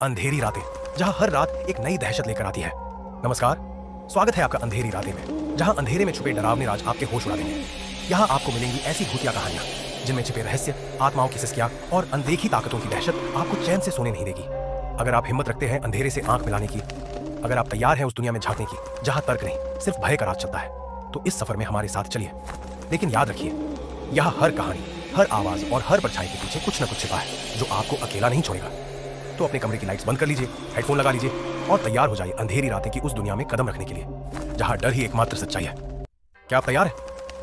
अंधेरी रातें, जहां हर रात एक नई दहशत लेकर आती है। नमस्कार, स्वागत है आपका अंधेरी रातें में, जहां अंधेरे में छुपे डरावने राज आपके होश उड़ा देंगे। यहां आपको मिलेंगी ऐसी भूतिया कहानियां जिनमें छिपे रहस्य, आत्माओं की सिसकियां और अनदेखी ताकतों की दहशत आपको चैन से सोने नहीं देगी। अगर आप हिम्मत रखते हैं अंधेरे से आंख मिलाने की, अगर आप तैयार हैं उस दुनिया में झांकने की जहां तर्क नहीं सिर्फ भय का राज चलता है, तो इस सफर में हमारे साथ चलिए। लेकिन याद रखिए, यह हर कहानी, हर आवाज और हर परछाई के पीछे कुछ न कुछ छिपा है जो आपको अकेला नहीं छोड़ेगा। तो अपने कमरे की लाइट्स बंद कर लीजिए, हेडफोन लगा लीजिए और तैयार हो जाइए अंधेरी रातें की उस दुनिया में कदम रखने के लिए, जहां डर ही एकमात्र सच्चाई है। क्या आप तैयार हैं?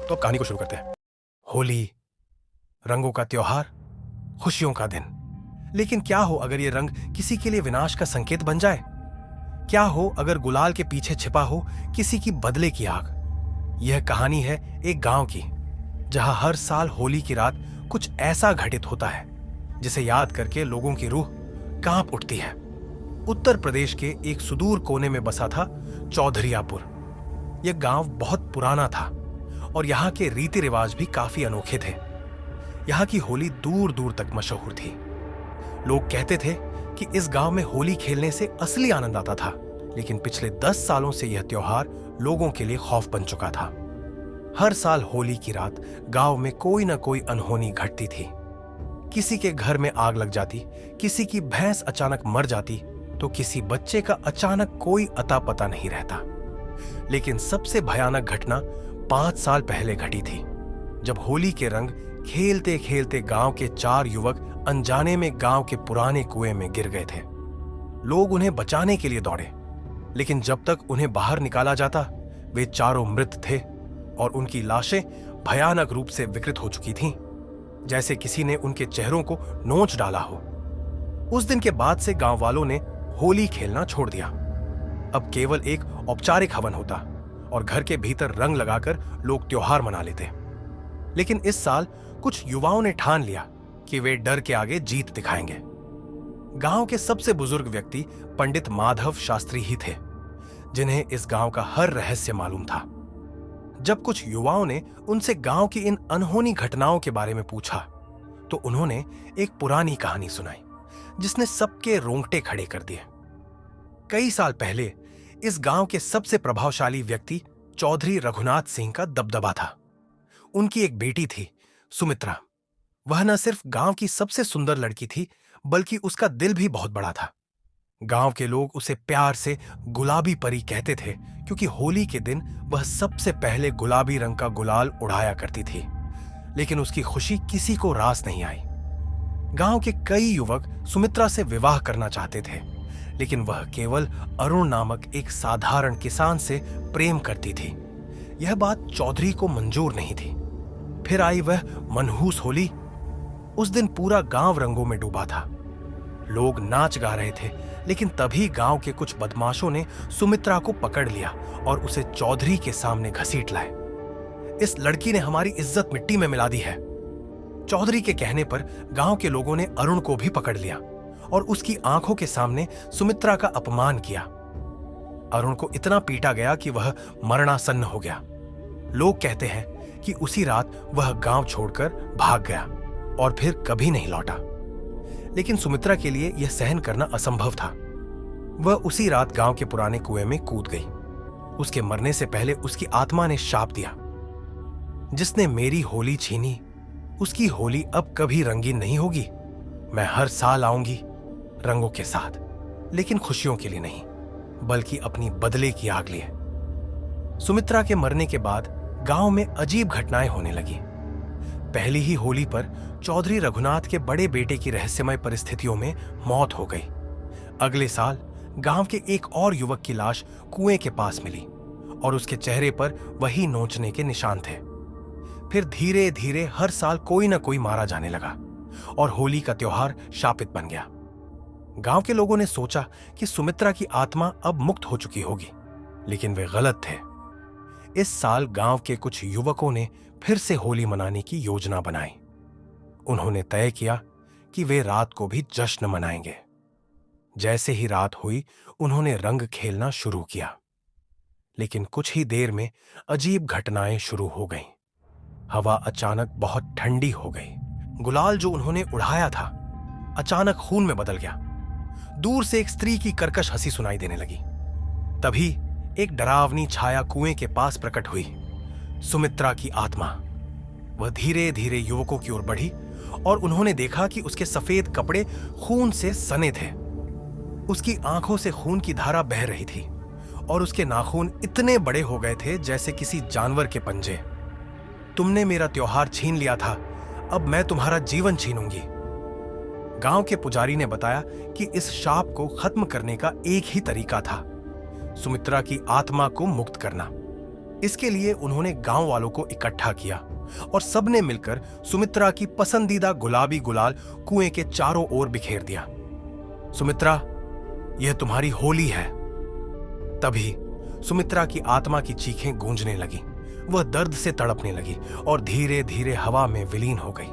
तो अब कहानी को शुरू करते हैं। होली, रंगों का त्योहार, खुशियों का दिन। लेकिन क्या हो अगर ये रंग किसी के लिए विनाश का संकेत बन जाए? क्या हो अगर गुलाल के पीछे छिपा हो किसी की बदले की आग? यह कहानी है एक गांव की, जहां हर साल होली की रात कुछ ऐसा घटित होता है जिसे याद करके लोगों की रूह कांप उठती है। उत्तर प्रदेश के एक सुदूर कोने में बसा था चौधरियापुर। यह गांव बहुत पुराना था और यहाँ के रीति रिवाज भी काफी अनोखे थे। यहाँ की होली दूर दूर तक मशहूर थी। लोग कहते थे कि इस गांव में होली खेलने से असली आनंद आता था, लेकिन पिछले 10 सालों से यह त्योहार लोगों के लिए खौफ बन चुका था। हर साल होली की रात गांव में कोई ना कोई अनहोनी घटती थी। किसी के घर में आग लग जाती, किसी की भैंस अचानक मर जाती, तो किसी बच्चे का अचानक कोई अता पता नहीं रहता। लेकिन सबसे भयानक घटना 5 साल पहले घटी थी, जब होली के रंग खेलते खेलते गांव के 4 युवक अनजाने में गांव के पुराने कुएं में गिर गए थे। लोग उन्हें बचाने के लिए दौड़े, लेकिन जब तक उन्हें बाहर निकाला जाता, वे चारों मृत थे और उनकी लाशें भयानक रूप से विकृत हो चुकी थीं, जैसे किसी ने उनके चेहरों को नोच डाला हो। उस दिन के बाद से गांव वालों ने होली खेलना छोड़ दिया। अब केवल एक औपचारिक हवन होता और घर के भीतर रंग लगाकर लोग त्योहार मना लेते। लेकिन इस साल कुछ युवाओं ने ठान लिया कि वे डर के आगे जीत दिखाएंगे। गांव के सबसे बुजुर्ग व्यक्ति पंडित माधव शास्त्री ही थे, जिन्हें इस गांव का हर रहस्य मालूम था। जब कुछ युवाओं ने उनसे गांव की इन अनहोनी घटनाओं के बारे में पूछा, तो उन्होंने एक पुरानी कहानी सुनाई जिसने सबके रोंगटे खड़े कर दिए। कई साल पहले इस गांव के सबसे प्रभावशाली व्यक्ति चौधरी रघुनाथ सिंह का दबदबा था। उनकी एक बेटी थी, सुमित्रा। वह न सिर्फ गांव की सबसे सुंदर लड़की थी, बल्कि उसका दिल भी बहुत बड़ा था। गांव के लोग उसे प्यार से गुलाबी परी कहते थे, क्योंकि होली के दिन वह सबसे पहले गुलाबी रंग का गुलाल उड़ाया करती थी। लेकिन उसकी खुशी किसी को रास नहीं आई। गांव के कई युवक सुमित्रा से विवाह करना चाहते थे, लेकिन वह केवल अरुण नामक एक साधारण किसान से प्रेम करती थी। यह बात चौधरी को मंजूर नहीं थी। फिर आई वह मनहूस होली। उस दिन पूरा गांव रंगों में डूबा था। लोग नाच गा रहे थे, लेकिन तभी गांव के कुछ बदमाशों ने सुमित्रा को पकड़ लिया और उसे चौधरी के सामने घसीट लाए। इस लड़की ने हमारी इज्जत मिट्टी में मिला दी है। चौधरी के कहने पर गांव के लोगों ने अरुण को भी पकड़ लिया और उसकी आंखों के सामने सुमित्रा का अपमान किया। अरुण को इतना पीटा गया कि वह मरणासन्न हो गया। लोग कहते हैं कि उसी रात वह गांव छोड़कर भाग गया और फिर कभी नहीं लौटा। लेकिन सुमित्रा के लिए यह सहन करना असंभव था। वह उसी रात गांव के पुराने कुएं में कूद गई। उसके मरने से पहले उसकी आत्मा ने शाप दिया, जिसने मेरी होली छीनी, उसकी होली अब कभी रंगीन नहीं होगी। मैं हर साल आऊंगी रंगों के साथ, लेकिन खुशियों के लिए नहीं, बल्कि अपनी बदले की आग लिए। सुमित्रा के मरने के बाद गांव में अजीब घटनाएं होने लगी। पहली ही होली पर चौधरी रघुनाथ के बड़े बेटे की रहस्यमय परिस्थितियों में मौत हो गई। अगले साल गांव के एक और युवक की लाश कुएं के पास मिली और उसके चेहरे पर वही नोचने के निशान थे। फिर धीरे धीरे हर साल कोई ना कोई मारा जाने लगा और होली का त्योहार शापित बन गया। गांव के लोगों ने सोचा कि सुमित्रा की आत्मा अब मुक्त हो चुकी होगी, लेकिन वे गलत थे। इस साल गांव के कुछ युवकों ने फिर से होली मनाने की योजना बनाई। उन्होंने तय किया कि वे रात को भी जश्न मनाएंगे। जैसे ही रात हुई, उन्होंने रंग खेलना शुरू किया। लेकिन कुछ ही देर में अजीब घटनाएं शुरू हो गईं। हवा अचानक बहुत ठंडी हो गई। गुलाल जो उन्होंने उड़ाया था, अचानक खून में बदल गया। दूर से एक स्त्री की कर्कश हंसी सुनाई देने लगी। तभी एक डरावनी छाया कुएं के पास प्रकट हुई, सुमित्रा की आत्मा। वह धीरे धीरे युवकों की ओर बढ़ी और उन्होंने देखा कि उसके सफेद कपड़े खून से सने थे। उसकी आंखों से खून की धारा बह रही थी और उसके नाखून इतने बड़े हो गए थे जैसे किसी जानवर के पंजे। तुमने मेरा त्योहार छीन लिया था, अब मैं तुम्हारा जीवन छीनूंगी। गांव के पुजारी ने बताया कि इस शाप को खत्म करने का एक ही तरीका था, सुमित्रा की आत्मा को मुक्त करना। इसके लिए उन्होंने गांव वालों को इकट्ठा किया और सबने मिलकर सुमित्रा की पसंदीदा गुलाबी गुलाल कुएं के चारों ओर बिखेर दिया। सुमित्रा, यह तुम्हारी होली है। तभी सुमित्रा की आत्मा की चीखें गूंजने लगी। वह दर्द से तड़पने लगी और धीरे धीरे हवा में विलीन हो गई।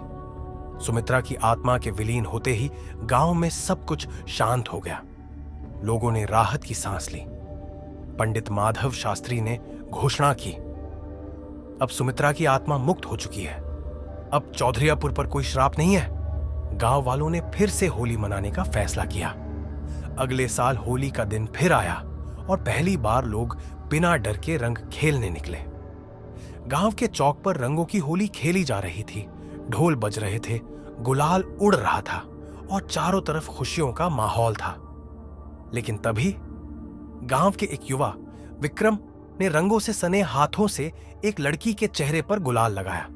सुमित्रा की आत्मा के विलीन होते ही गांव में सब कुछ शांत हो गया। लोगों ने राहत की सांस ली। पंडित माधव शास्त्री ने घोषणा की, अब सुमित्रा की आत्मा मुक्त हो चुकी है। अब चौधरीपुर पर कोई श्राप नहीं है। गांव वालों ने फिर से होली मनाने का फैसला किया। अगले साल होली का दिन फिर आया और पहली बार लोग बिना डर के रंग खेलने निकले। गांव के चौक पर रंगों की होली खेली जा रही थी। ढोल बज रहे थे, गुलाल उड़ रहा था और चारों तरफ खुशियों का माहौल था। लेकिन तभी गांव के एक युवा विक्रम ने रंगों से सने हाथों से एक लड़की के चेहरे पर गुलाल लगाया।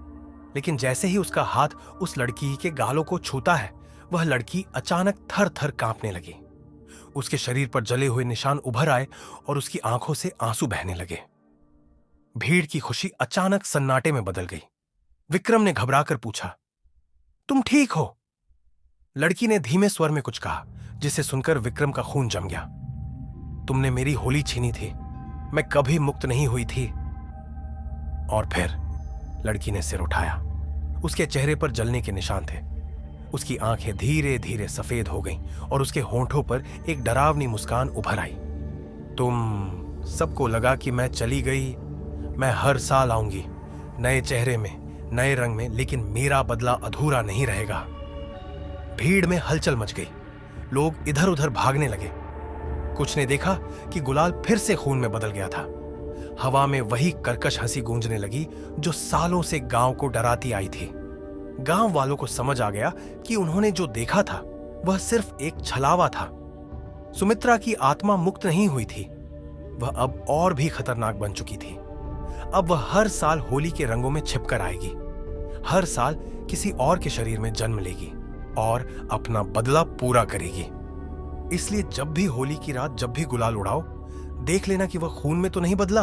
लेकिन जैसे ही उसका हाथ उस लड़की के गालों को छूता है, वह लड़की अचानक थर थर कांपने लगी। उसके शरीर पर जले हुए निशान उभर आए और उसकी आंखों से आंसू बहने लगे। भीड़ की खुशी अचानक सन्नाटे में बदल गई। विक्रम ने घबराकर पूछा, तुम ठीक हो? लड़की ने धीमे स्वर में कुछ कहा, जिसे सुनकर विक्रम का खून जम गया। तुमने मेरी होली छीनी थी, मैं कभी मुक्त नहीं हुई थी। और फिर लड़की ने सिर उठाया। उसके चेहरे पर जलने के निशान थे। उसकी आंखें धीरे धीरे सफेद हो गईं और उसके होंठों पर एक डरावनी मुस्कान उभर आई। तुम सबको लगा कि मैं चली गई। मैं हर साल आऊंगी, नए चेहरे में, नए रंग में, लेकिन मेरा बदला अधूरा नहीं रहेगा। भीड़ में हलचल मच गई। लोग इधर उधर भागने लगे। कुछ ने देखा कि गुलाल फिर से खून में बदल गया था। हवा में वही कर्कश हंसी गूंजने लगी जो सालों से गांव को डराती आई थी। गांव वालों को समझ आ गया कि उन्होंने जो देखा था वह सिर्फ एक छलावा था। सुमित्रा की आत्मा मुक्त नहीं हुई थी, वह अब और भी खतरनाक बन चुकी थी। अब वह हर साल होली के रंगों में छिपकर आएगी, हर साल किसी और के शरीर में जन्म लेगी और अपना बदला पूरा करेगी। इसलिए जब भी होली की रात जब भी गुलाल उड़ाओ, देख लेना कि वह खून में तो नहीं बदला,